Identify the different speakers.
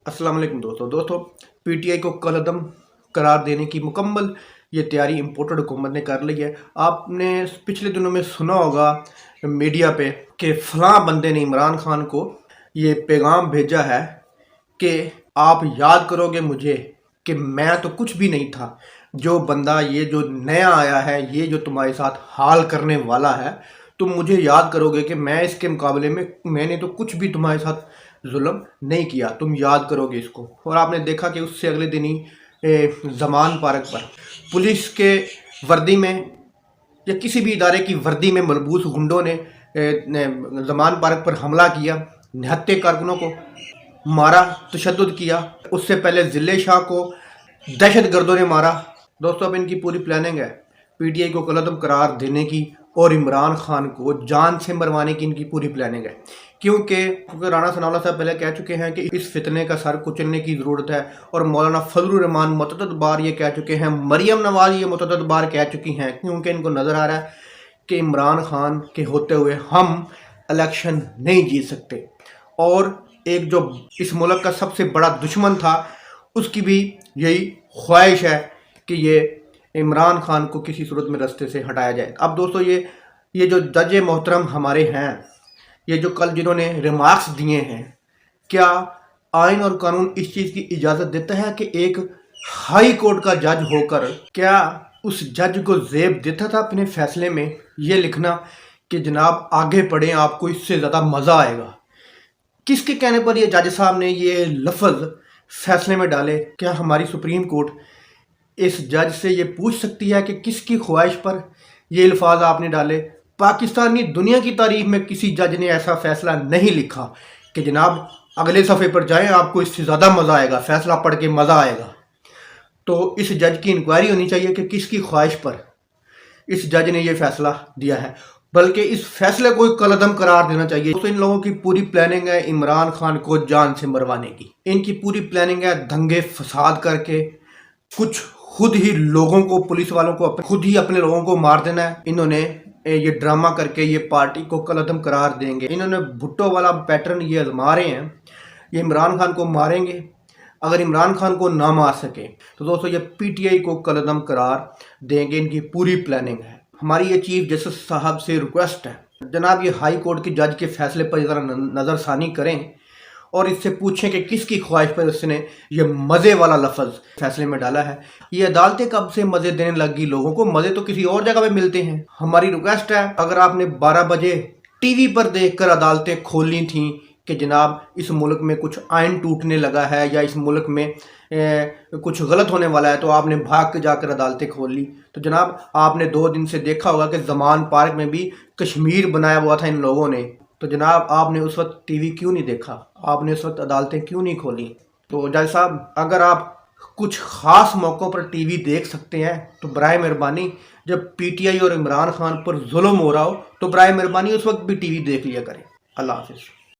Speaker 1: अस्सलाम वालेकुम दोस्तों पीटीआई को कल अदम करार देने की मुकम्मल ये तैयारी इम्पोर्टेड हुकूमत ने कर ली है। आपने पिछले दिनों में सुना होगा मीडिया पे कि फ़लाँ बंदे ने इमरान खान को ये पैगाम भेजा है कि आप याद करोगे मुझे कि मैं तो कुछ भी नहीं था, जो बंदा ये जो नया आया है, ये जो तुम्हारे साथ हाल करने वाला है, तुम मुझे याद करोगे कि मैं इसके मुकाबले में मैंने तो कुछ भी तुम्हारे साथ जुल्म नहीं किया, तुम याद करोगे इसको। और आपने देखा कि उससे अगले दिन ही ज़मान पार्क पर पुलिस के वर्दी में या किसी भी इदारे की वर्दी में मलबूस गुंडों ने ज़मान पार्क पर हमला किया, निहत्थे कारकुनों को मारा, तशद्दुद किया। उससे पहले ज़िले शाह को दहशत गर्दों ने मारा। दोस्तों अब इनकी पूरी प्लानिंग है पीटीआई को कलअदम करार देने की और इमरान खान को जान से मरवाने की। इनकी पूरी प्लानिंग है क्योंकि राणा सनाउल्लाह साहब पहले कह चुके हैं कि इस फितने का सर कुचलने की ज़रूरत है, और मौलाना फजलुर रहमान मुतअद्दिद बार ये कह चुके हैं, मरियम नवाज ये मुतअद्दिद बार कह चुकी हैं, क्योंकि इनको नज़र आ रहा है कि इमरान खान के होते हुए हम इलेक्शन नहीं जीत सकते। और एक जो इस मुल्क का सबसे बड़ा दुश्मन था उसकी भी यही ख्वाहिश है कि ये इमरान खान को किसी सूरत में रास्ते से हटाया जाए। अब दोस्तों ये जो जज मोहतरम हमारे हैं, ये जो कल जिन्होंने रिमार्क्स दिए हैं, क्या आइन और कानून इस चीज़ की इजाज़त देता है कि एक हाई कोर्ट का जज होकर क्या उस जज को ज़ेब देता था अपने फैसले में ये लिखना कि जनाब आगे पढ़ें, आपको इससे ज़्यादा मज़ा आएगा? किसके कहने पर ये जज साहब ने ये लफ्ज़ फैसले में डाले? क्या हमारी सुप्रीम कोर्ट इस जज से ये पूछ सकती है कि किसकी ख्वाहिश पर ये अल्फाज आपने डाले? पाकिस्तानी दुनिया की तारीख में किसी जज ने ऐसा फ़ैसला नहीं लिखा कि जनाब अगले सफ़े पर जाएं, आपको इससे ज़्यादा मज़ा आएगा, फ़ैसला पढ़ के मज़ा आएगा। तो इस जज की इंक्वायरी होनी चाहिए कि किसकी ख्वाहिश पर इस जज ने ये फ़ैसला दिया है, बल्कि इस फैसले को कलअदम करार देना चाहिए। तो इन लोगों की पूरी प्लानिंग है इमरान खान को जान से मरवाने की। इनकी पूरी प्लानिंग है दंगे फसाद करके कुछ खुद ही लोगों को, पुलिस वालों को खुद ही अपने लोगों को मार देना है। इन्होंने ये ड्रामा करके ये पार्टी को कलअदम करार देंगे। इन्होंने भुट्टो वाला पैटर्न ये आजमा रहे हैं, ये इमरान खान को मारेंगे। अगर इमरान खान को ना मार सके तो दोस्तों ये पीटीआई को कलअदम करार देंगे। इनकी पूरी प्लानिंग है। हमारी ये चीफ जस्टिस साहब से रिक्वेस्ट है, जनाब ये हाई कोर्ट के जज के फैसले पर ज़रा नज़रसानी करें और इससे पूछें कि किसकी ख्वाहिश पर उसने ये मज़े वाला लफ्ज़ फैसले में डाला है। ये अदालतें कब से मज़े देने लगी लोगों को? मज़े तो किसी और जगह पे मिलते हैं। हमारी रिक्वेस्ट है, अगर आपने 12 बजे टीवी पर देखकर अदालतें खोलनी थी कि जनाब इस मुल्क में कुछ आइन टूटने लगा है या इस मुल्क में कुछ गलत होने वाला है, तो आपने भाग के जाकर अदालतें खोल ली। तो जनाब आपने 2 दिन से देखा होगा कि ज़मान पार्क में भी कश्मीर बनाया हुआ था इन लोगों ने। तो जनाब आपने उस वक्त टीवी क्यों नहीं देखा? आपने उस वक्त अदालतें क्यों नहीं खोली? तो जज साहब अगर आप कुछ ख़ास मौक़ों पर टीवी देख सकते हैं तो बराए मेहरबानी, जब पीटीआई और इमरान खान पर जुल्म हो रहा हो तो बराए मेहरबानी उस वक्त भी टीवी देख लिया करें। अल्लाह हाफ़िज़।